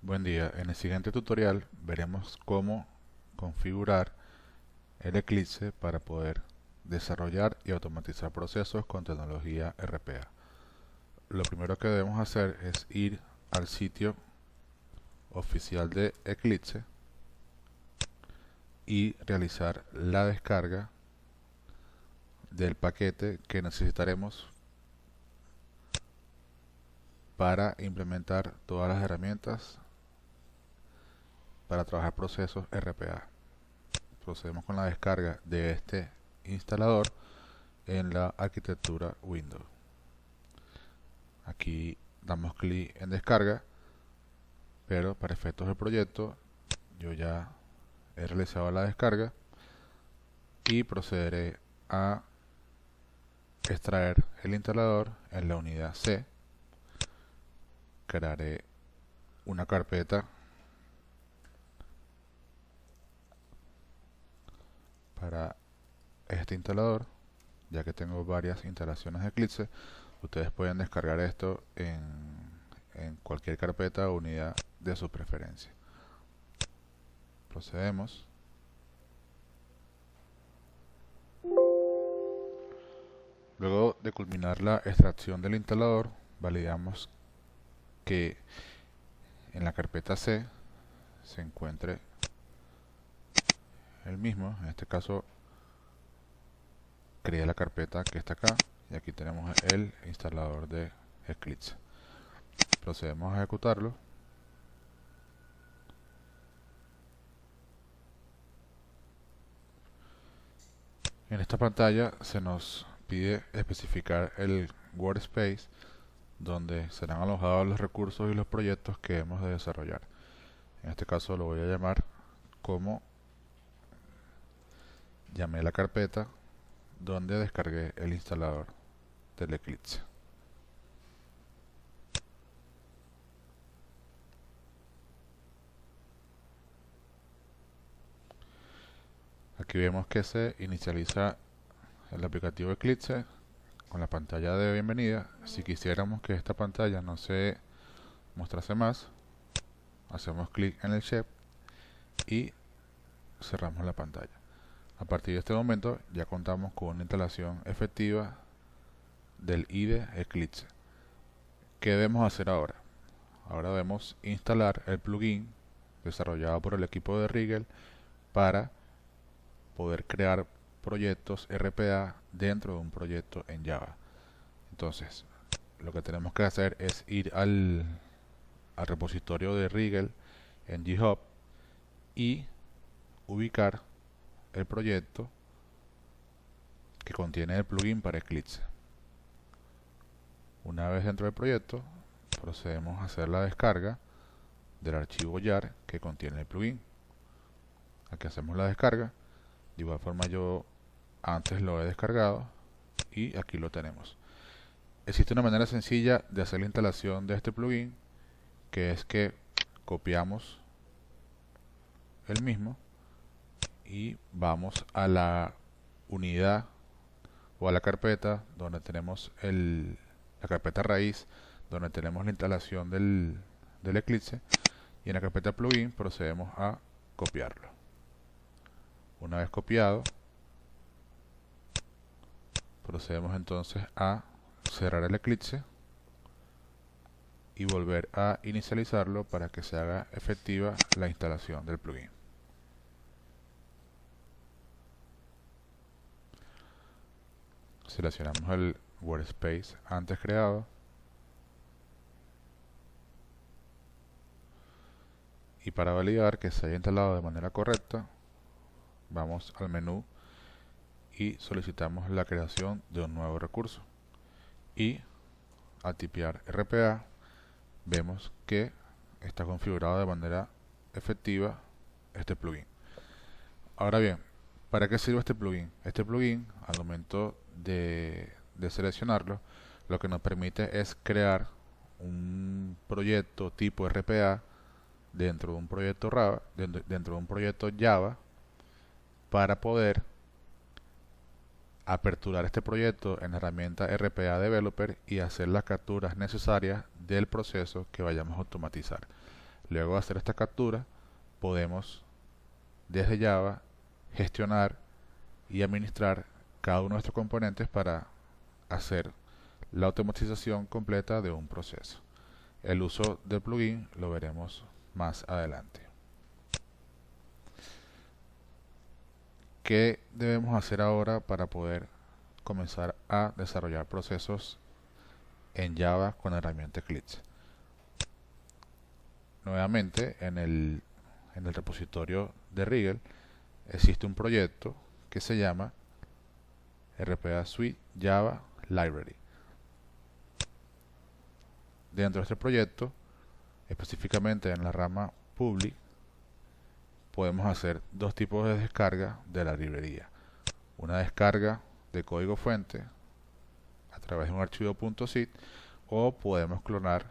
Buen día, en el siguiente tutorial veremos cómo configurar el Eclipse para poder desarrollar y automatizar procesos con tecnología RPA. Lo primero que debemos hacer es ir al sitio oficial de Eclipse y realizar la descarga del paquete que necesitaremos para implementar todas las herramientas para trabajar procesos RPA. Procedemos con la descarga de este instalador en la arquitectura Windows. Aquí damos clic en descarga, pero para efectos del proyecto yo ya he realizado la descarga y procederé a extraer el instalador en la unidad C. Crearé una carpeta para este instalador, ya que tengo varias instalaciones de Eclipse. Ustedes pueden descargar esto en cualquier carpeta o unidad de su preferencia. Procedemos. Luego de culminar la extracción del instalador, validamos que en la carpeta C se encuentre el mismo. En este caso creé la carpeta que está acá y aquí tenemos el instalador de Eclipse. Procedemos a ejecutarlo. En esta pantalla se nos pide especificar el workspace donde serán alojados los recursos y los proyectos que hemos de desarrollar. En este caso lo voy a llamar como llamé la carpeta donde descargué el instalador del Eclipse. Aquí vemos que se inicializa el aplicativo Eclipse con la pantalla de bienvenida. Si quisiéramos que esta pantalla no se mostrase más, hacemos clic en el Shift y cerramos la pantalla. A partir de este momento ya contamos con una instalación efectiva del IDE Eclipse. ¿Qué debemos hacer ahora? Ahora debemos instalar el plugin desarrollado por el equipo de Rigel para poder crear proyectos RPA dentro de un proyecto en Java. Entonces, lo que tenemos que hacer es ir al repositorio de Rigel en GitHub y ubicar el proyecto que contiene el plugin para Eclipse. Una vez dentro del proyecto, procedemos a hacer la descarga del archivo jar que contiene el plugin. Aquí hacemos la descarga. De igual forma yo antes lo he descargado y aquí lo tenemos. Existe una manera sencilla de hacer la instalación de este plugin, que es que copiamos el mismo y vamos a la unidad o a la carpeta donde tenemos la carpeta raíz, donde tenemos la instalación del Eclipse, y en la carpeta plugin procedemos a copiarlo. Una vez copiado, procedemos entonces a cerrar el Eclipse y volver a inicializarlo para que se haga efectiva la instalación del plugin. Seleccionamos el workspace antes creado y para validar que se haya instalado de manera correcta, vamos al menú y solicitamos la creación de un nuevo recurso y al tipear RPA vemos que está configurado de manera efectiva este plugin. Ahora bien, ¿para qué sirve este plugin? Este plugin, al momento de seleccionarlo, lo que nos permite es crear un proyecto tipo RPA dentro de un proyecto dentro de un proyecto Java, para poder aperturar este proyecto en la herramienta RPA Developer y hacer las capturas necesarias del proceso que vayamos a automatizar. Luego de hacer esta captura, podemos desde Java gestionar y administrar cada uno de nuestros componentes para hacer la automatización completa de un proceso. El uso del plugin lo veremos más adelante. ¿Qué debemos hacer ahora para poder comenzar a desarrollar procesos en Java con la herramienta Eclipse? Nuevamente, en el repositorio de Rigel existe un proyecto que se llama RPA Suite Java Library. Dentro de este proyecto, específicamente en la rama public, podemos hacer dos tipos de descarga de la librería. Una descarga de código fuente a través de un archivo .zip, o podemos clonar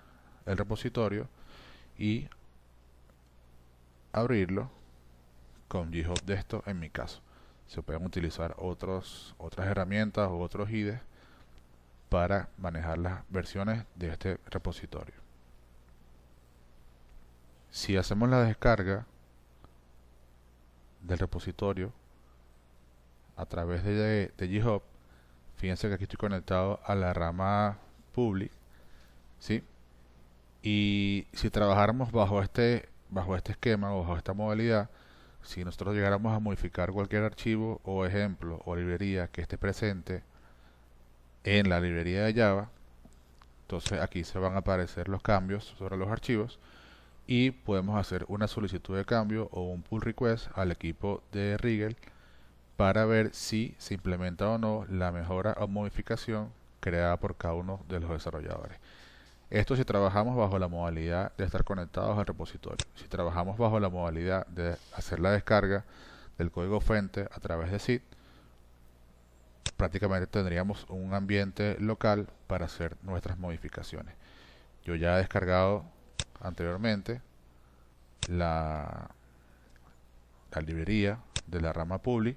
el repositorio y abrirlo con GitHub Desktop en mi caso. Se pueden utilizar otras herramientas u otros IDEs para manejar las versiones de este repositorio. Si hacemos la descarga del repositorio a través de GitHub, fíjense que aquí estoy conectado a la rama public, ¿sí? Y si trabajáramos bajo este esquema o bajo esta modalidad, si nosotros llegáramos a modificar cualquier archivo o ejemplo o librería que esté presente en la librería de Java, entonces aquí se van a aparecer los cambios sobre los archivos y podemos hacer una solicitud de cambio o un pull request al equipo de Rigel para ver si se implementa o no la mejora o modificación creada por cada uno de los desarrolladores. Esto si trabajamos bajo la modalidad de estar conectados al repositorio. Si trabajamos bajo la modalidad de hacer la descarga del código fuente a través de zip, prácticamente tendríamos un ambiente local para hacer nuestras modificaciones. Yo ya he descargado anteriormente la librería de la rama public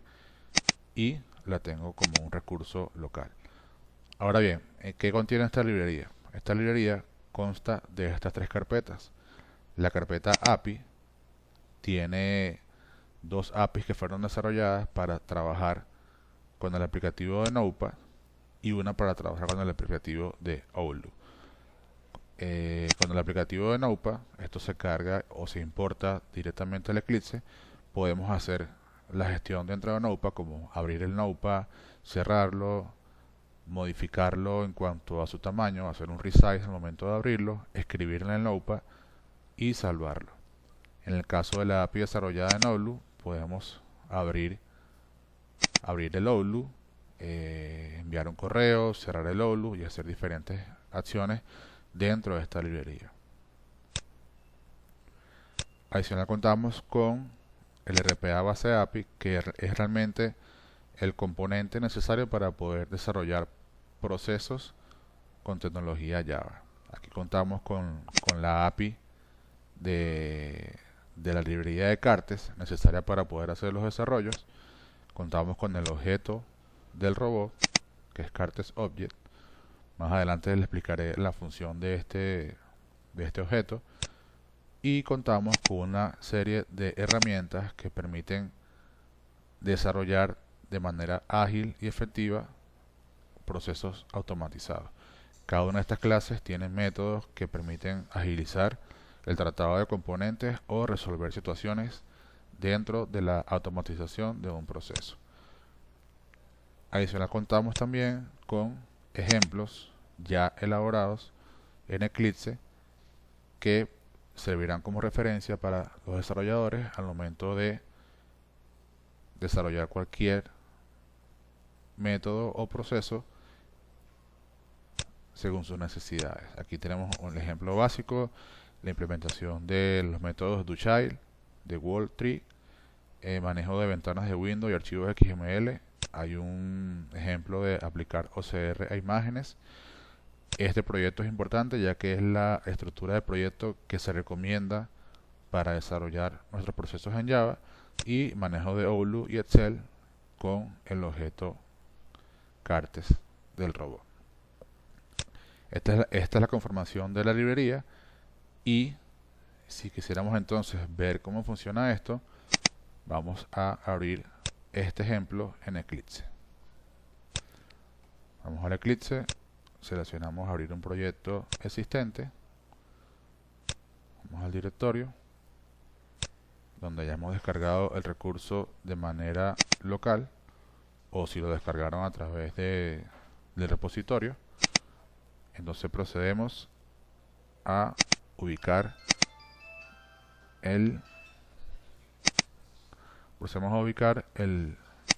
y la tengo como un recurso local. Ahora bien, ¿qué contiene esta librería? Esta librería consta de estas tres carpetas. La carpeta API tiene dos APIs que fueron desarrolladas para trabajar con el aplicativo de Notepad y una para trabajar con el aplicativo de Outlook. Con el aplicativo de Notepad, esto se carga o se importa directamente al Eclipse. Podemos hacer la gestión dentro de Notepad, como abrir el Notepad, cerrarlo, modificarlo en cuanto a su tamaño, hacer un resize al momento de abrirlo, escribir en el Notepad y salvarlo. En el caso de la API desarrollada en Outlook, podemos abrir el Outlook, enviar un correo, cerrar el Outlook y hacer diferentes acciones dentro de esta librería. Adicional, contamos con el RPA base API, que es realmente el componente necesario para poder desarrollar procesos con tecnología Java. Aquí contamos con la API de la librería de Cartes necesaria para poder hacer los desarrollos. Contamos con el objeto del robot, que es Cartes Object. Más adelante les explicaré la función de este objeto. Y contamos con una serie de herramientas que permiten desarrollar de manera ágil y efectiva procesos automatizados. Cada una de estas clases tiene métodos que permiten agilizar el tratado de componentes o resolver situaciones dentro de la automatización de un proceso. Adicional, contamos también con ejemplos ya elaborados en Eclipse que servirán como referencia para los desarrolladores al momento de desarrollar cualquier método o proceso según sus necesidades. Aquí tenemos un ejemplo básico, la implementación de los métodos DoChild, de WorldTree, manejo de ventanas de Windows y archivos XML. Hay un ejemplo de aplicar OCR a imágenes. Este proyecto es importante ya que es la estructura de proyecto que se recomienda para desarrollar nuestros procesos en Java, y manejo de Outlook y Excel con el objeto Cartes del robot. Esta es la conformación de la librería, y Si quisiéramos entonces ver cómo funciona esto, vamos a abrir este ejemplo en Eclipse. Vamos al Eclipse, seleccionamos abrir un proyecto existente, vamos al directorio, donde ya hemos descargado el recurso de manera local, o si lo descargaron a través del repositorio. Entonces procedemos a ubicar el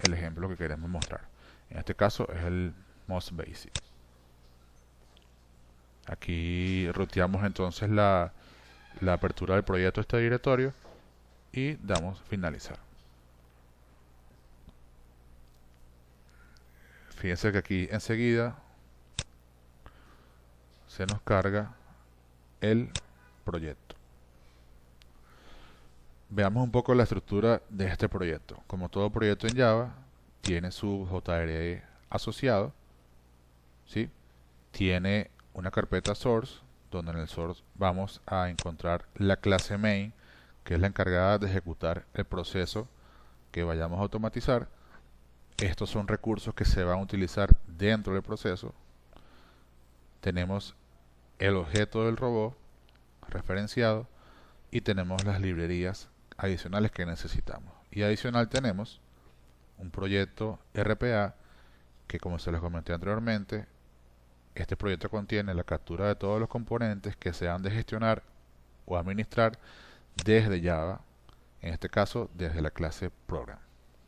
ejemplo que queremos mostrar. En este caso es el Most Basic. Aquí ruteamos entonces la apertura del proyecto a este directorio y damos finalizar. Fíjense que aquí enseguida se nos carga el proyecto. Veamos un poco la estructura de este proyecto. Como todo proyecto en Java, tiene su JRE asociado, ¿sí? Tiene una carpeta source, donde en el source vamos a encontrar la clase main, que es la encargada de ejecutar el proceso que vayamos a automatizar. Estos son recursos que se van a utilizar dentro del proceso. Tenemos el objeto del robot referenciado y tenemos las librerías adicionales que necesitamos. Y adicional tenemos un proyecto RPA que, como se les comenté anteriormente, este proyecto contiene la captura de todos los componentes que se han de gestionar o administrar desde Java, en este caso desde la clase Program,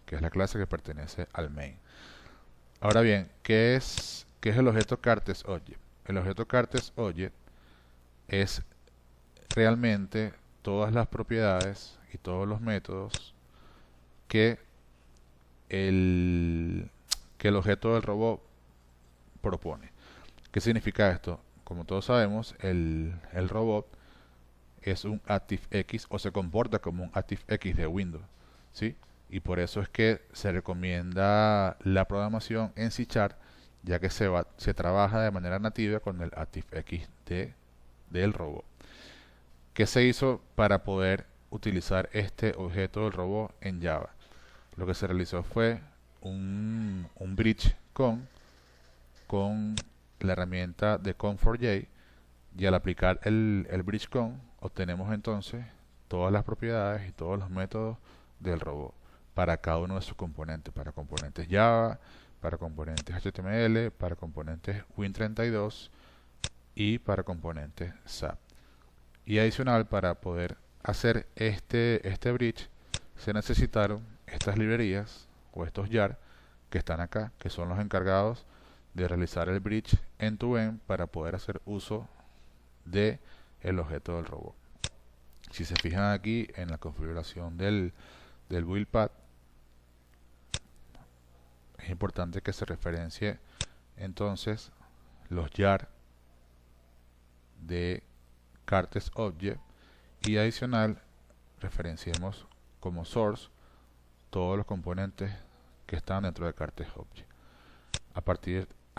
que es la clase que pertenece al main. Ahora bien, ¿qué es el objeto Cartes Object? El objeto Cartes Object es realmente todas las propiedades y todos los métodos que el objeto del robot propone. ¿Qué significa esto? Como todos sabemos, el robot es un ActiveX o se comporta como un ActiveX de Windows, ¿sí? Y por eso es que se recomienda la programación en C#, ya que se trabaja de manera nativa con el ActiveX del robot. ¿Qué se hizo para poder utilizar este objeto del robot en Java? Lo que se realizó fue un bridge con la herramienta de Con4j, y al aplicar el bridge con obtenemos entonces todas las propiedades y todos los métodos del robot para cada uno de sus componentes, para componentes Java, para componentes HTML, para componentes Win32 y para componentes SAP. Y adicional, para poder hacer este bridge se necesitaron estas librerías o estos jar que están acá, que son los encargados de realizar el bridge end-to-end para poder hacer uso de el objeto del robot. Si se fijan aquí en la configuración del build path, es importante que se referencie entonces los jar de Cartes Object y adicional referenciemos como source todos los componentes que están dentro de Cartes Object. A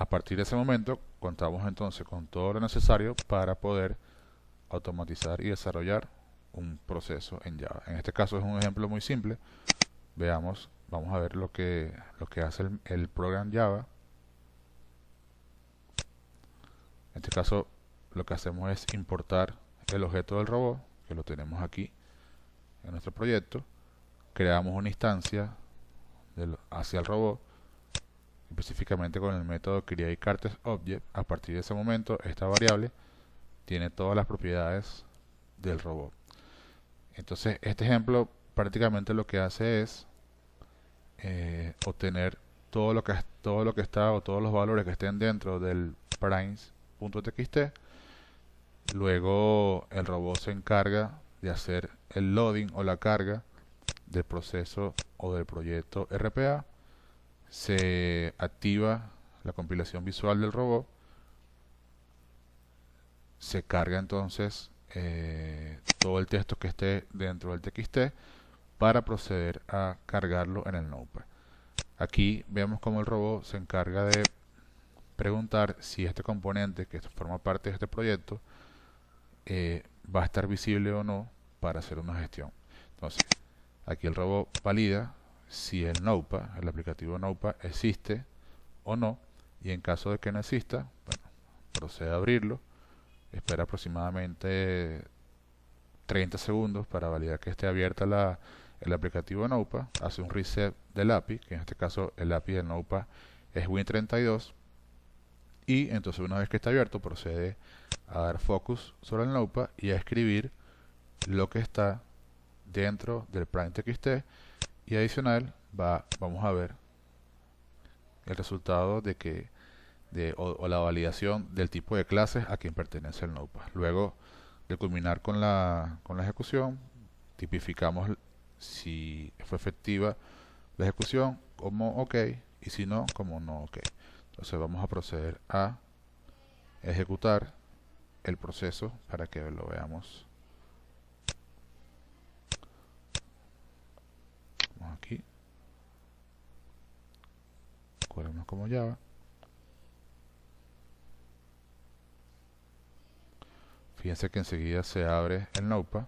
partir de ese momento contamos entonces con todo lo necesario para poder automatizar y desarrollar un proceso en Java. En este caso es un ejemplo muy simple. Veamos, vamos a ver lo que hace el program Java. En este caso lo que hacemos es importar el objeto del robot, que lo tenemos aquí en nuestro proyecto. Creamos una instancia hacia el robot, específicamente con el método createCartesObject. A partir de ese momento esta variable tiene todas las propiedades del robot. Entonces este ejemplo prácticamente lo que hace es obtener todo lo que está o todos los valores que estén dentro del primes.txt. Luego el robot se encarga de hacer el loading o la carga del proceso o del proyecto RPA. Se activa la compilación visual del robot. Se carga entonces todo el texto que esté dentro del txt para proceder a cargarlo en el Notepad. Aquí vemos cómo el robot se encarga de preguntar si este componente que forma parte de este proyecto va a estar visible o no para hacer una gestión. Entonces, aquí el robot valida si el Notepad, el aplicativo Notepad, existe o no, y en caso de que no exista, bueno, procede a abrirlo, espera aproximadamente 30 segundos para validar que esté abierta el aplicativo Notepad, hace un reset del API, que en este caso el API del Notepad es Win32, y entonces una vez que está abierto procede a dar focus sobre el Notepad y a escribir lo que está dentro del Prime.txt, y adicional vamos a ver el resultado de que o la validación del tipo de clases a quien pertenece el Notepad. Luego de culminar con la ejecución, tipificamos si fue efectiva la ejecución como OK y si no, como no OK. Entonces vamos a proceder a ejecutar el proceso para que lo veamos. Vamos aquí, corremos como Java. Fíjense que enseguida se abre el Notepad,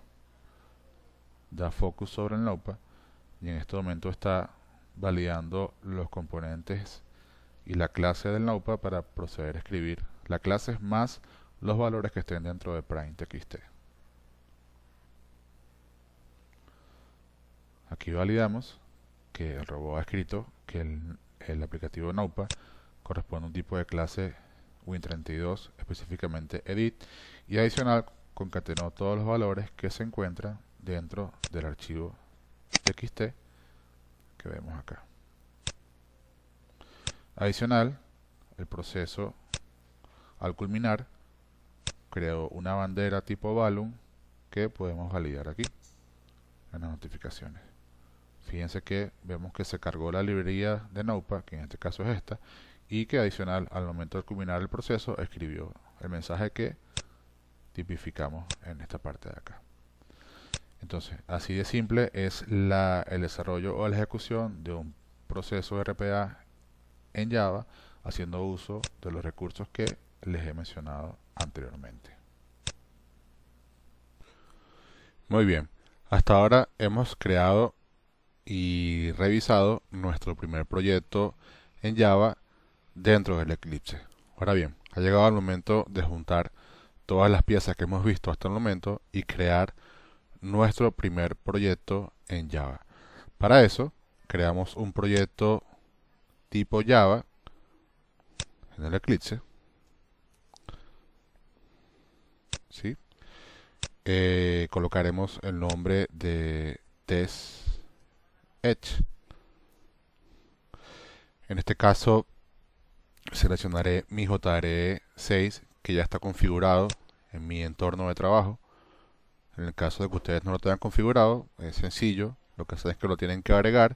da focus sobre el Notepad y en este momento está validando los componentes y la clase del Notepad para proceder a escribir la clase más los valores que estén dentro de Prime.txt. Aquí validamos que el robot ha escrito que el aplicativo Notepad corresponde a un tipo de clase Win32, específicamente edit, y adicional concatenó todos los valores que se encuentran dentro del archivo txt que vemos acá. Adicional, el proceso al culminar creó una bandera tipo balloon que podemos validar aquí en las notificaciones. Fíjense que vemos que se cargó la librería de Notepad, que en este caso es esta, y que adicional al momento de culminar el proceso escribió el mensaje que tipificamos en esta parte de acá. Entonces, así de simple es el desarrollo o la ejecución de un proceso RPA en Java, haciendo uso de los recursos que les he mencionado anteriormente. Muy bien, hasta ahora hemos creado y revisado nuestro primer proyecto en Java dentro del Eclipse. Ahora bien, ha llegado el momento de juntar todas las piezas que hemos visto hasta el momento y crear nuestro primer proyecto en Java. Para eso, creamos un proyecto tipo Java en el Eclipse. ¿Sí? Colocaremos el nombre de test edge. En este caso, seleccionaré mi JRE 6 que ya está configurado en mi entorno de trabajo. En el caso de que ustedes no lo tengan configurado, es sencillo, lo que hacen es que lo tienen que agregar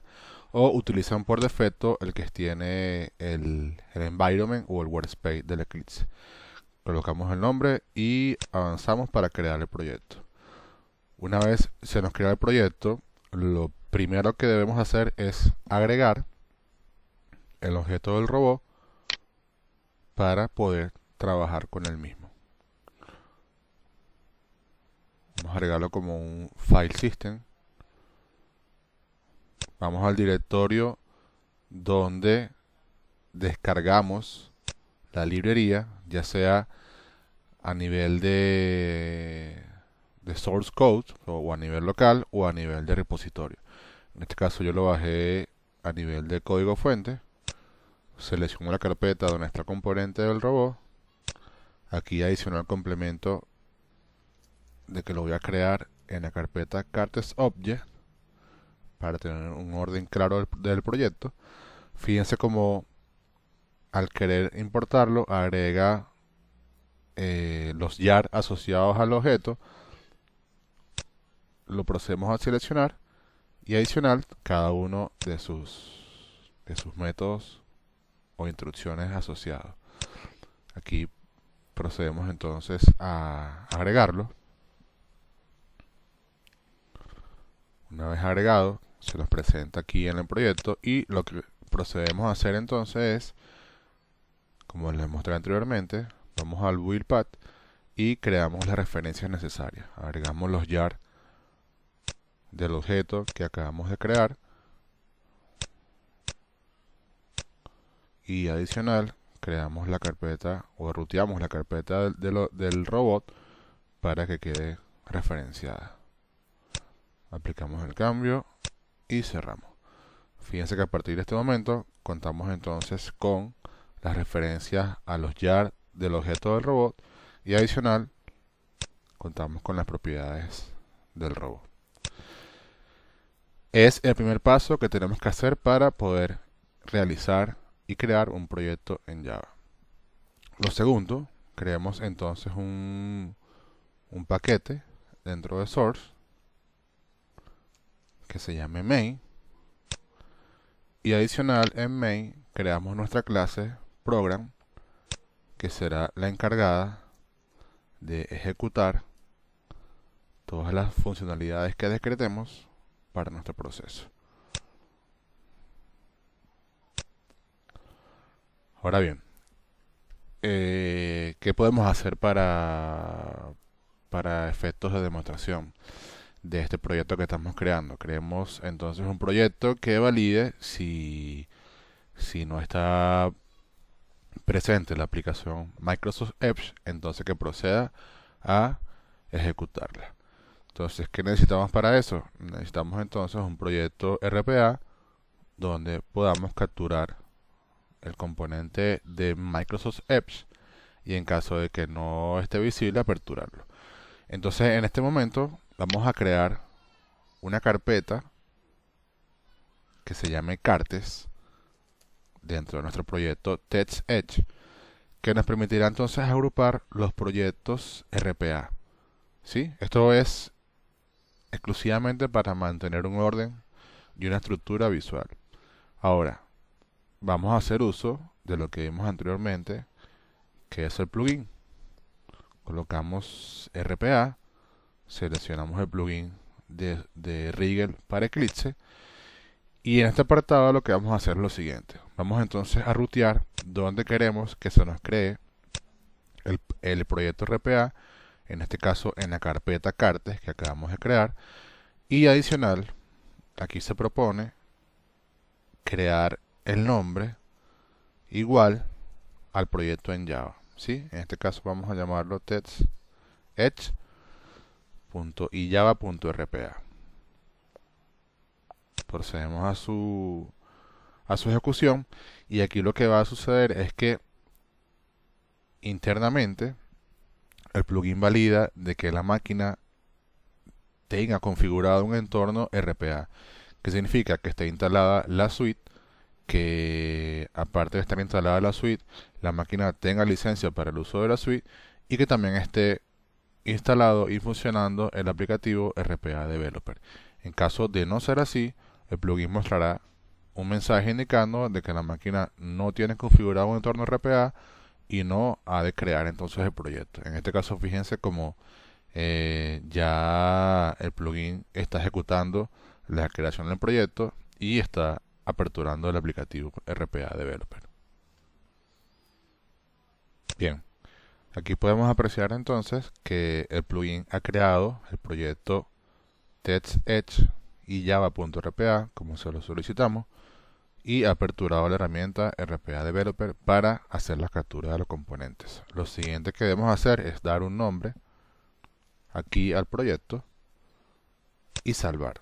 o utilizan por defecto el que tiene el environment o el workspace del Eclipse. Colocamos el nombre y avanzamos para crear el proyecto. Una vez se nos crea el proyecto, lo primero que debemos hacer es agregar el objeto del robot para poder trabajar con el mismo. Vamos a agregarlo como un file system. Vamos al directorio donde descargamos la librería, ya sea a nivel de source code o a nivel local o a nivel de repositorio. En este caso yo lo bajé a nivel de código fuente. Selecciono la carpeta donde está el componente del robot. Aquí adiciono el complemento de que lo voy a crear en la carpeta Cartes Object para tener un orden claro del proyecto. Fíjense como al querer importarlo agrega los jar asociados al objeto. Lo procedemos a seleccionar y adicional cada uno de sus métodos o instrucciones asociados. Aquí procedemos entonces a agregarlo. Una vez agregado, se los presenta aquí en el proyecto y lo que procedemos a hacer entonces es, como les mostré anteriormente, vamos al build path y creamos las referencias necesarias. Agregamos los jar del objeto que acabamos de crear. Y adicional, creamos la carpeta o ruteamos la carpeta del robot para que quede referenciada. Aplicamos el cambio y cerramos. Fíjense que a partir de este momento contamos entonces con las referencias a los jar del objeto del robot y adicional contamos con las propiedades del robot. Es el primer paso que tenemos que hacer para poder realizar y crear un proyecto en Java. Lo segundo, creemos entonces un paquete dentro de source que se llame main y adicional en main creamos nuestra clase program que será la encargada de ejecutar todas las funcionalidades que decretemos para nuestro proceso. Ahora bien, ¿qué podemos hacer para efectos de demostración de este proyecto que estamos creando? Creemos entonces un proyecto que valide si no está presente la aplicación Microsoft Edge, entonces que proceda a ejecutarla. Entonces, ¿qué necesitamos para eso? Necesitamos entonces un proyecto RPA donde podamos capturar el componente de Microsoft Edge y en caso de que no esté visible, aperturarlo. Entonces, en este momento vamos a crear una carpeta que se llame cartes dentro de nuestro proyecto TextEdge, que nos permitirá entonces agrupar los proyectos RPA. ¿Sí? Esto es exclusivamente para mantener un orden y una estructura visual. Ahora, vamos a hacer uso de lo que vimos anteriormente, que es el plugin. Colocamos RPA, seleccionamos el plugin de Rigel para Eclipse y en este apartado lo que vamos a hacer es lo siguiente. Vamos entonces a rutear donde queremos que se nos cree el proyecto RPA, en este caso en la carpeta cartes que acabamos de crear, y adicional aquí se propone crear el nombre igual al proyecto en Java, ¿sí? En este caso vamos a llamarlo textedge.ijava.rpa. Procedemos a su ejecución y aquí lo que va a suceder es que internamente el plugin valida de que la máquina tenga configurado un entorno RPA, que significa que esté instalada la suite, que aparte de estar instalada la suite, la máquina tenga licencia para el uso de la suite y que también esté instalado y funcionando el aplicativo RPA Developer. En caso de no ser así, el plugin mostrará un mensaje indicando de que la máquina no tiene configurado un entorno RPA y no ha de crear entonces el proyecto. En este caso, fíjense como ya el plugin está ejecutando la creación del proyecto y está aperturando el aplicativo RPA Developer. Bien, aquí podemos apreciar entonces que el plugin ha creado el proyecto TextEdge y java.rpa como se lo solicitamos y ha aperturado la herramienta RPA Developer para hacer la captura de los componentes. Lo siguiente que debemos hacer es dar un nombre aquí al proyecto y salvar.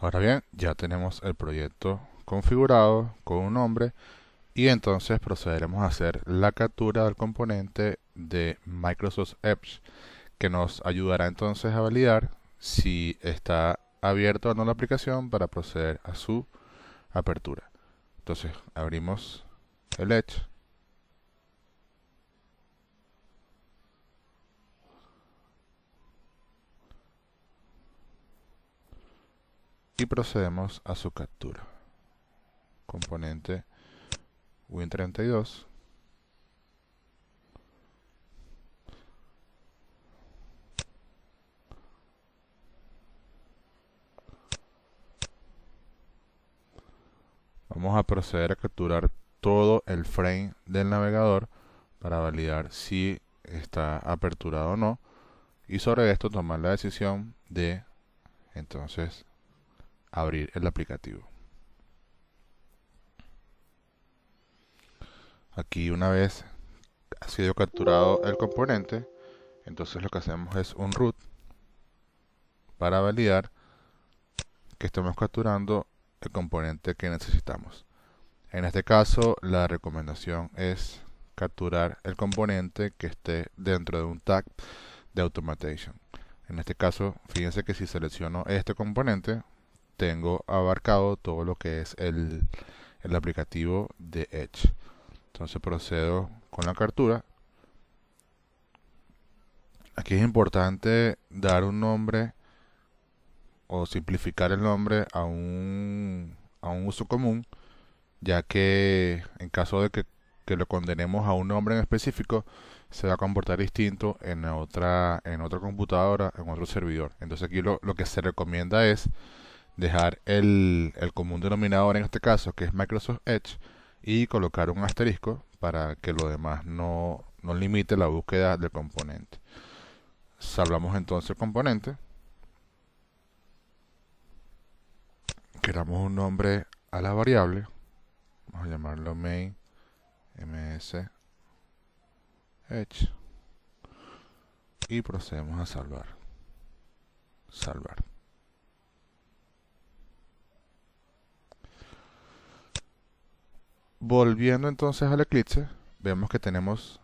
Ahora bien, ya tenemos el proyecto configurado con un nombre y entonces procederemos a hacer la captura del componente de Microsoft Edge que nos ayudará entonces a validar si está abierto o no la aplicación para proceder a su apertura. Entonces abrimos el Edge y procedemos a su captura. Componente Win32. Vamos a proceder a capturar todo el frame del navegador para validar si está aperturado o no y sobre esto tomar la decisión de entonces abrir el aplicativo. Aquí, una vez ha sido capturado el componente, entonces lo que hacemos es un root para validar que estemos capturando el componente que necesitamos. En este caso, la recomendación es capturar el componente que esté dentro de un tag de automation. En este caso, fíjense que si selecciono este componente, tengo abarcado todo lo que es el aplicativo de Edge. Entonces procedo con la captura. Aquí es importante dar un nombre o simplificar el nombre a un uso común, ya que en caso de que lo condenemos a un nombre en específico, se va a comportar distinto en otra computadora, en otro servidor. Entonces aquí lo que se recomienda es dejar el común denominador, en este caso, que es Microsoft Edge, y colocar un asterisco para que lo demás no limite la búsqueda del componente. Salvamos entonces el componente. Creamos un nombre a la variable. Vamos a llamarlo main ms edge y procedemos a salvar. Volviendo entonces al Eclipse, vemos que tenemos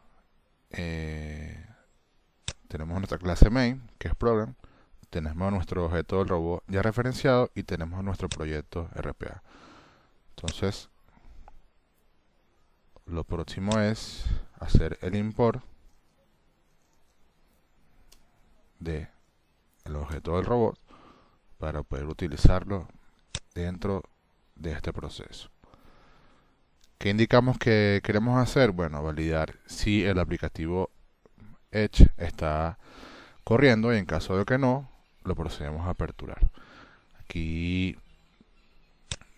nuestra clase main, que es program, tenemos nuestro objeto del robot ya referenciado y tenemos nuestro proyecto RPA. Entonces, lo próximo es hacer el import de el objeto del robot para poder utilizarlo dentro de este proceso. ¿Qué indicamos que queremos hacer? Bueno, validar si el aplicativo Edge está corriendo y en caso de que no, lo procedemos a aperturar. Aquí,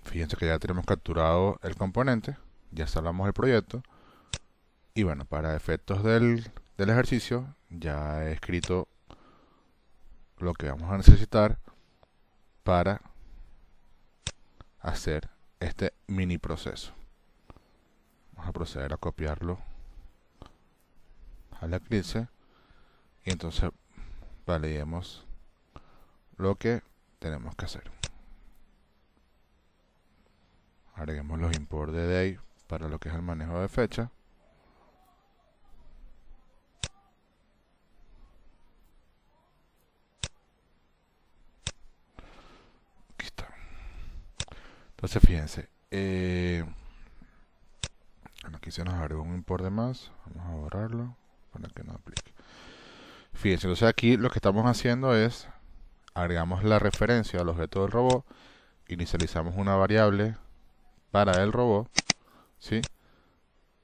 fíjense que ya tenemos capturado el componente, ya instalamos el proyecto y bueno, para efectos del ejercicio ya he escrito lo que vamos a necesitar para hacer este mini proceso. Vamos a proceder a copiarlo al Eclipse y entonces validemos lo que tenemos que hacer. Agreguemos los import de day para lo que es el manejo de fecha. Aquí está. Entonces fíjense, bueno, aquí se nos agregó un import de más. Vamos a borrarlo para que no aplique. Fíjense, entonces aquí lo que estamos haciendo es agregamos la referencia al objeto del robot, inicializamos una variable para el robot, ¿sí?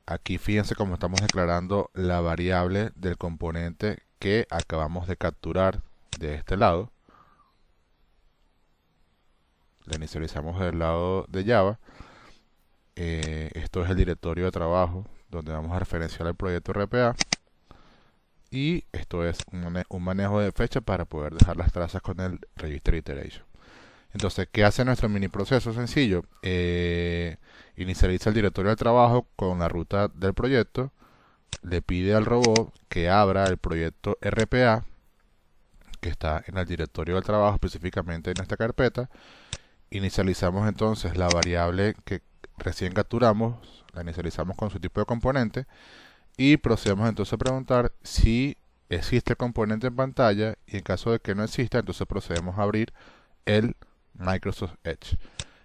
Aquí fíjense cómo estamos declarando la variable del componente que acabamos de capturar de este lado. La inicializamos del lado de Java. Esto es el directorio de trabajo donde vamos a referenciar el proyecto RPA. Y esto es un manejo de fecha para poder dejar las trazas con el register iteration. Entonces, ¿qué hace nuestro mini proceso? Sencillo. Inicializa el directorio de trabajo con la ruta del proyecto. Le pide al robot que abra el proyecto RPA que está en el directorio del trabajo, específicamente en esta carpeta. Inicializamos entonces la variable que recién capturamos, la inicializamos con su tipo de componente y procedemos entonces a preguntar si existe el componente en pantalla y en caso de que no exista, entonces procedemos a abrir el Microsoft Edge.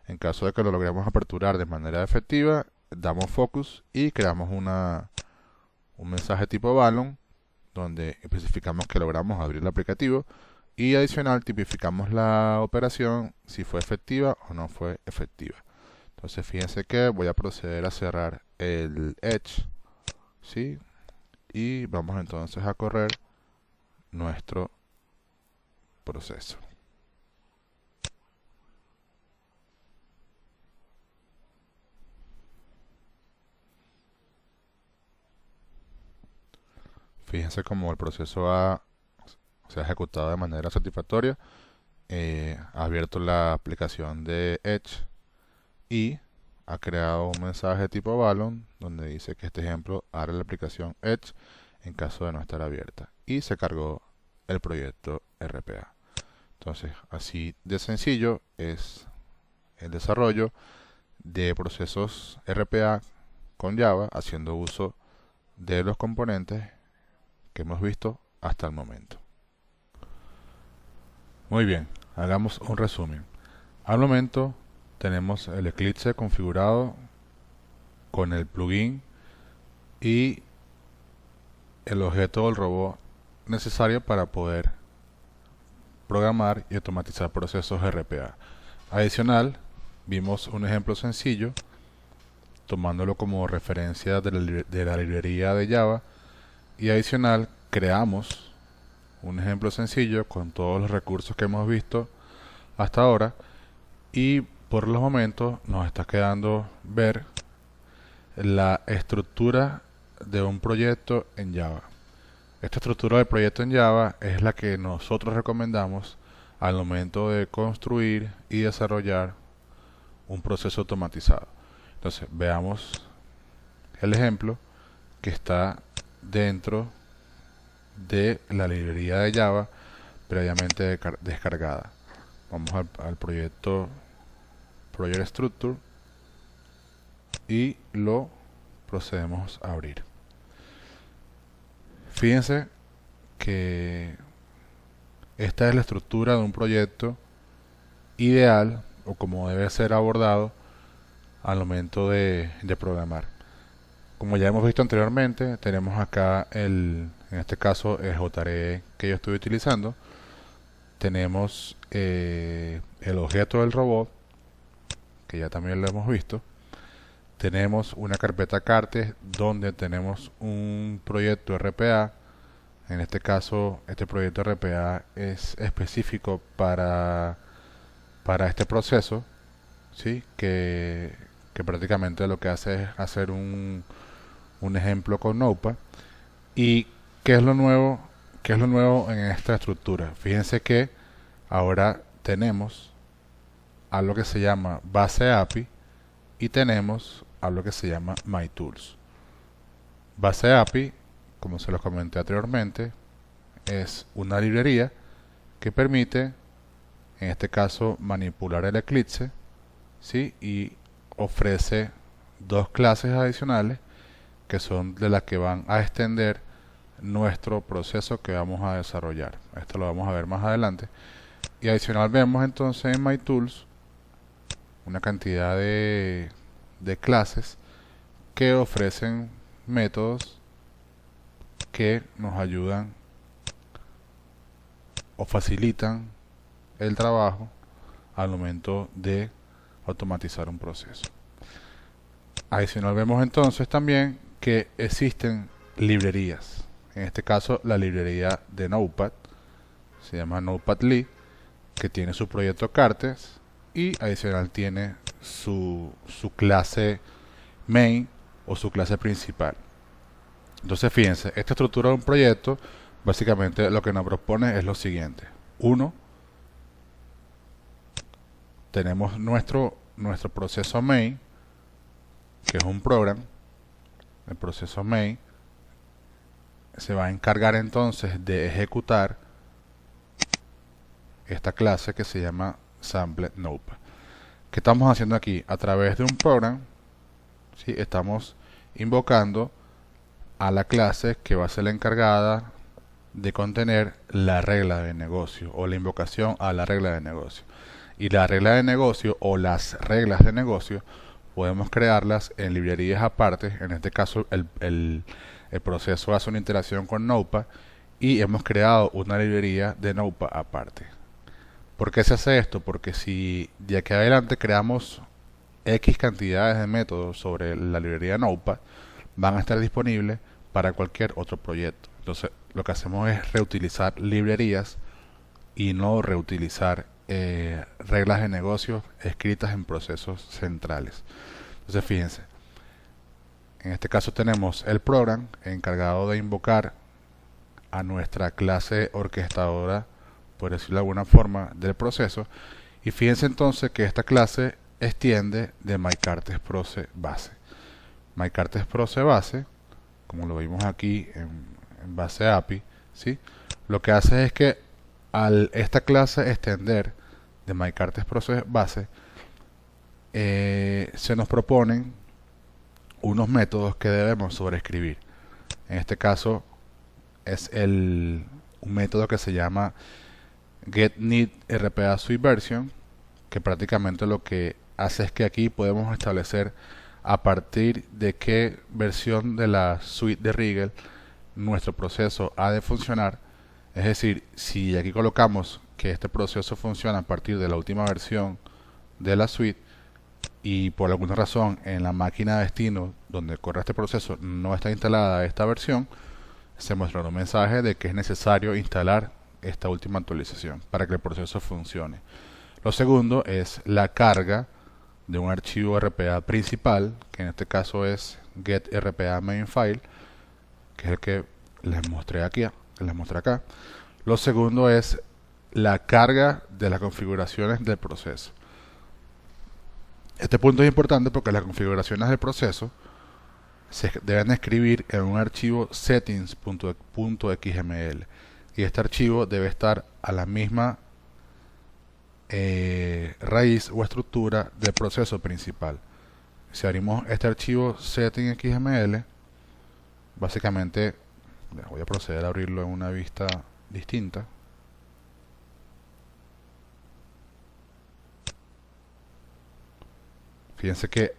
En caso de que lo logremos aperturar de manera efectiva, damos focus y creamos un mensaje tipo balloon donde especificamos que logramos abrir el aplicativo y adicional tipificamos la operación si fue efectiva o no fue efectiva. Entonces fíjense que voy a proceder a cerrar el Edge, ¿sí? Y vamos entonces a correr nuestro proceso. Fíjense cómo el proceso ha se ha ejecutado de manera satisfactoria. Ha abierto la aplicación de Edge y ha creado un mensaje tipo balloon donde dice que este ejemplo abre la aplicación Edge en caso de no estar abierta, y se cargó el proyecto RPA. Entonces, así de sencillo es el desarrollo de procesos RPA con Java, haciendo uso de los componentes que hemos visto hasta el momento. Muy bien, hagamos un resumen. Al momento tenemos el Eclipse configurado con el plugin y el objeto del robot necesario para poder programar y automatizar procesos RPA. Adicional, vimos un ejemplo sencillo tomándolo como referencia de la librería de Java, y adicional creamos un ejemplo sencillo con todos los recursos que hemos visto hasta ahora, y por los momentos nos está quedando ver la estructura de un proyecto en Java. Esta estructura del proyecto en Java es la que nosotros recomendamos al momento de construir y desarrollar un proceso automatizado. Entonces, veamos el ejemplo que está dentro de la librería de Java previamente descargada. Vamos al proyecto Project Structure y lo procedemos a abrir. Fíjense que esta es la estructura de un proyecto ideal, o como debe ser abordado al momento de programar. Como ya hemos visto anteriormente, tenemos acá en este caso el JRE que yo estoy utilizando. Tenemos el objeto del robot, que ya también lo hemos visto. Tenemos una carpeta cartes donde tenemos un proyecto RPA. En este caso, este proyecto RPA es específico para este proceso, ¿sí? que prácticamente lo que hace es hacer un ejemplo con Notepad. ¿Y qué es lo nuevo? ¿Qué es lo nuevo en esta estructura? Fíjense que ahora tenemos algo que se llama base API y tenemos algo que se llama MyTools. Base API, como se los comenté anteriormente, es una librería que permite, en este caso, manipular el Eclipse, ¿sí? Y ofrece dos clases adicionales que son de las que van a extender nuestro proceso que vamos a desarrollar. Esto lo vamos a ver más adelante. Y adicional vemos entonces en MyTools una cantidad de clases que ofrecen métodos que nos ayudan o facilitan el trabajo al momento de automatizar un proceso. Adicional vemos entonces también que existen librerías. En este caso la librería de Notepad se llama Notepad.li, que tiene su proyecto Cartes, y adicional tiene su clase main o su clase principal. Entonces fíjense, esta estructura de un proyecto básicamente lo que nos propone es lo siguiente. Uno, tenemos nuestro proceso main, que es un program. El proceso main se va a encargar entonces de ejecutar esta clase que se llama Sample Notepad. ¿Qué estamos haciendo aquí? A través de un program, ¿sí? Estamos invocando a la clase que va a ser la encargada de contener la regla de negocio, o la invocación a la regla de negocio. Y la regla de negocio o las reglas de negocio podemos crearlas en librerías aparte. En este caso el proceso hace una interacción con Notepad y hemos creado una librería de Notepad aparte. ¿Por qué se hace esto? Porque si de aquí adelante creamos X cantidades de métodos sobre la librería Notepad, van a estar disponibles para cualquier otro proyecto. Entonces lo que hacemos es reutilizar librerías y no reutilizar reglas de negocio escritas en procesos centrales. Entonces fíjense, en este caso tenemos el program encargado de invocar a nuestra clase orquestadora, por decirlo de alguna forma, del proceso. Y fíjense entonces que esta clase extiende de MyCartesProce base. MyCartesProce base, como lo vimos aquí en base API, ¿sí? Lo que hace es que al esta clase extender de MyCartesProce base, se nos proponen unos métodos que debemos sobreescribir. En este caso es un método que se llama getNeedRPASuiteVersion, que prácticamente lo que hace es que aquí podemos establecer a partir de qué versión de la suite de Rigel nuestro proceso ha de funcionar. Es decir, si aquí colocamos que este proceso funciona a partir de la última versión de la suite y por alguna razón en la máquina de destino donde corre este proceso no está instalada esta versión, se muestra un mensaje de que es necesario instalar esta última actualización para que el proceso funcione. Lo segundo es la carga de un archivo RPA principal, que en este caso es getRPAMainFile, que es el que les mostré aquí, les mostré acá. Lo segundo es la carga de las configuraciones del proceso. Este punto es importante porque las configuraciones del proceso se deben escribir en un archivo settings.xml y este archivo debe estar a la misma raíz o estructura del proceso principal. Si abrimos este archivo settings.xml, básicamente voy a proceder a abrirlo en una vista distinta. Fíjense que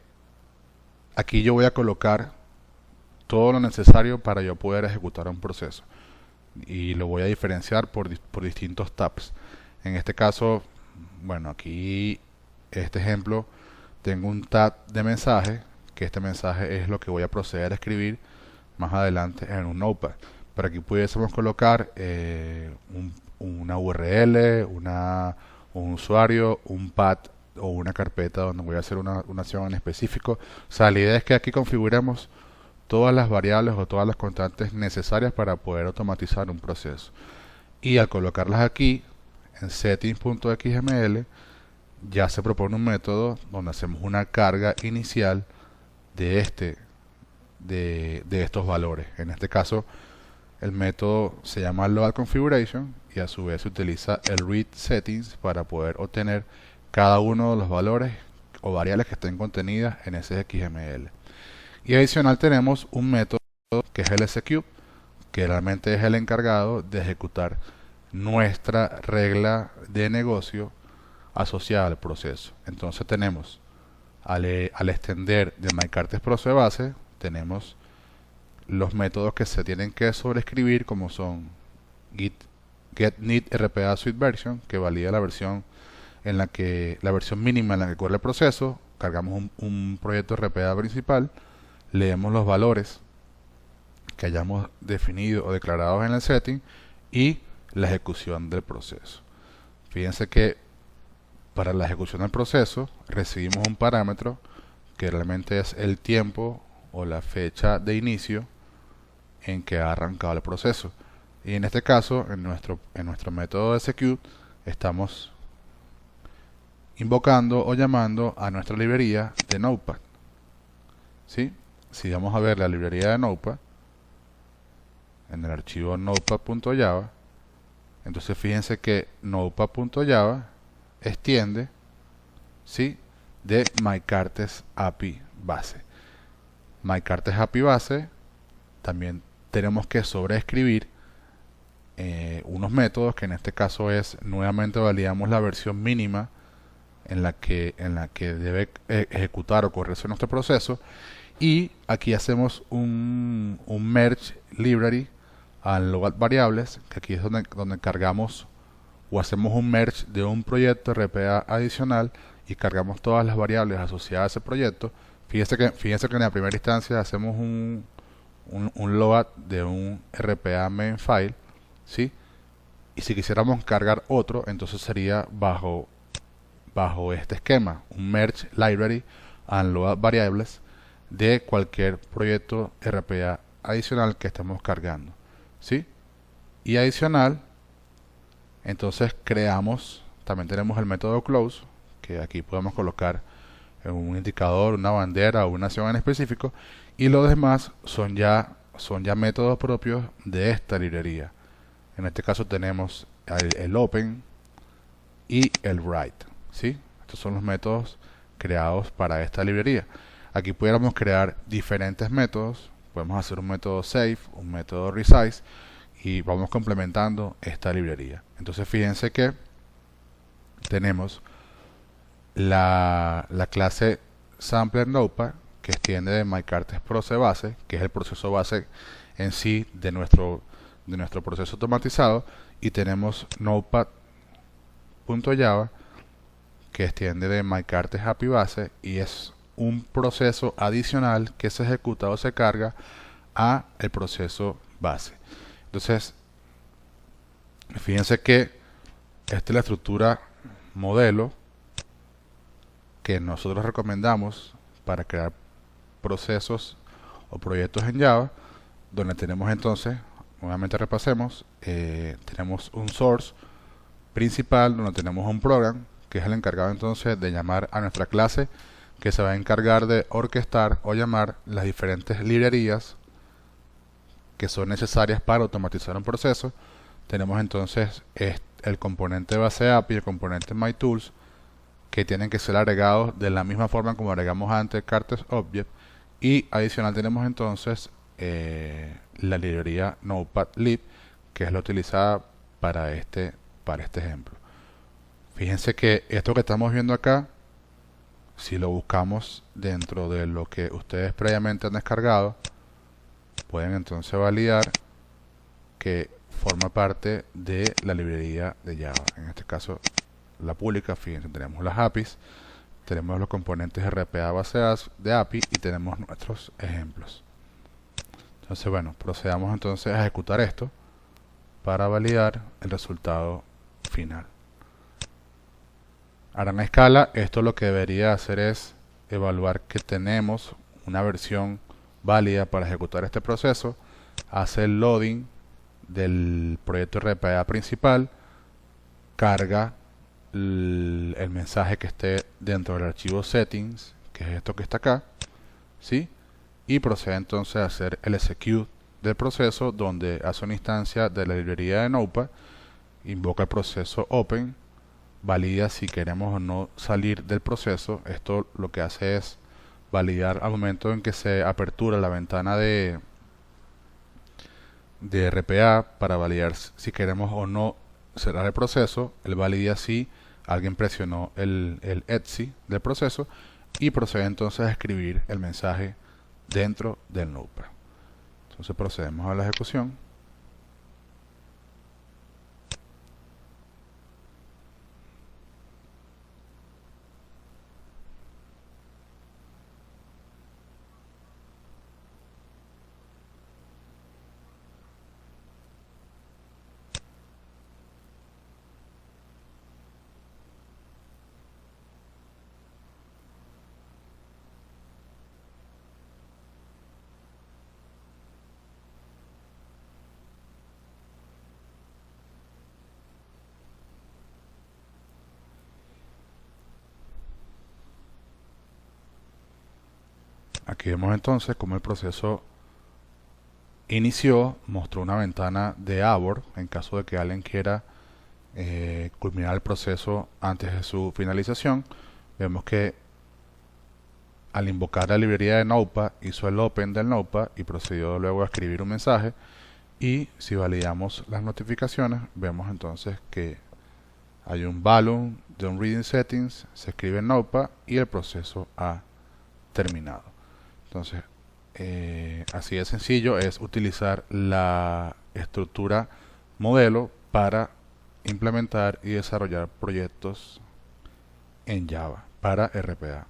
aquí yo voy a colocar todo lo necesario para yo poder ejecutar un proceso y lo voy a diferenciar por distintos tabs. En este caso, bueno, aquí este ejemplo tengo un tab de mensaje, que este mensaje es lo que voy a proceder a escribir más adelante en un Notepad. Pero aquí pudiésemos colocar una URL, un usuario, un path o una carpeta donde voy a hacer una acción en específico. O sea, la idea es que aquí configuremos todas las variables o todas las constantes necesarias para poder automatizar un proceso. Y al colocarlas aquí en settings.xml ya se propone un método donde hacemos una carga inicial de estos valores. En este caso el método se llama loadConfiguration y a su vez se utiliza el readSettings para poder obtener cada uno de los valores o variables que estén contenidas en ese XML. Y adicional tenemos un método que es el execute, que realmente es el encargado de ejecutar nuestra regla de negocio asociada al proceso. Entonces tenemos al extender de MyCartesProce base, tenemos los métodos que se tienen que sobreescribir, como son getNeedRPASuiteVersion, que valida la versión mínima en la que corre el proceso. Cargamos un proyecto RPA principal, leemos los valores que hayamos definido o declarados en el setting y la ejecución del proceso. Fíjense que para la ejecución del proceso recibimos un parámetro que realmente es el tiempo o la fecha de inicio en que ha arrancado el proceso. Y en este caso, en nuestro método de execute, estamos invocando o llamando a nuestra librería de Notepad. ¿Sí? Si vamos a ver la librería de Notepad en el archivo notepad.java, entonces fíjense que notepad.java extiende, ¿sí?, de MyCartesAPI base. MyCartesAPI base también tenemos que sobreescribir unos métodos, que en este caso es, nuevamente validamos la versión mínima en la que debe ejecutar o correrse nuestro proceso, y aquí hacemos un merge library al load variables, que aquí es donde cargamos o hacemos un merge de un proyecto RPA adicional y cargamos todas las variables asociadas a ese proyecto. Fíjense que en la primera instancia hacemos un load de un RPA main file, ¿sí? Y si quisiéramos cargar otro, entonces sería bajo este esquema, un merge library and load variables de cualquier proyecto RPA adicional que estemos cargando, ¿sí? Y adicional, entonces también tenemos el método close, que aquí podemos colocar un indicador, una bandera o una acción en específico, y los demás son ya métodos propios de esta librería. En este caso tenemos el open y el write, ¿sí? Estos son los métodos creados para esta librería. Aquí pudiéramos crear diferentes métodos. Podemos hacer un método save, un método resize, y vamos complementando esta librería. Entonces fíjense que tenemos la clase sampler notepad, que extiende de myCartes proce base, que es el proceso base en sí de nuestro proceso automatizado, y tenemos notepad.java, que extiende de myCartes API base y es un proceso adicional que se ejecuta o se carga a el proceso base. Entonces, fíjense que esta es la estructura modelo que nosotros recomendamos para crear procesos o proyectos en Java, donde tenemos entonces, nuevamente repasemos, tenemos un source principal donde tenemos un program que es el encargado entonces de llamar a nuestra clase, que se va a encargar de orquestar o llamar las diferentes librerías que son necesarias para automatizar un proceso. Tenemos entonces el componente base API y el componente MyTools, que tienen que ser agregados de la misma forma como agregamos antes Cartes Object, y adicional tenemos entonces la librería NotepadLib, que es la utilizada para este ejemplo. Fíjense que esto que estamos viendo acá, si lo buscamos dentro de lo que ustedes previamente han descargado, pueden entonces validar que forma parte de la librería de Java. En este caso, la pública. Fíjense, tenemos las APIs, tenemos los componentes RPA baseadas de API y tenemos nuestros ejemplos. Entonces, bueno, procedamos entonces a ejecutar esto para validar el resultado final. A gran escala, esto lo que debería hacer es evaluar que tenemos una versión válida para ejecutar este proceso, hace el loading del proyecto RPA principal, carga el mensaje que esté dentro del archivo settings, que es esto que está acá, ¿sí? Y procede entonces a hacer el execute del proceso, donde hace una instancia de la librería de Notepad, invoca el proceso open, valida si queremos o no salir del proceso. Esto lo que hace es validar al momento en que se apertura la ventana de RPA para validar si queremos o no cerrar el proceso. Él valida si alguien presionó el ETSI del proceso y procede entonces a escribir el mensaje dentro del Notepad. Entonces procedemos a la ejecución. Aquí vemos entonces cómo el proceso inició, mostró una ventana de abort en caso de que alguien quiera culminar el proceso antes de su finalización. Vemos que al invocar la librería de Notepad hizo el open del Notepad y procedió luego a escribir un mensaje. Y si validamos las notificaciones, vemos entonces que hay un balloon de un reading settings, se escribe en Notepad y el proceso ha terminado. Entonces, así de sencillo es utilizar la estructura modelo para implementar y desarrollar proyectos en Java para RPA.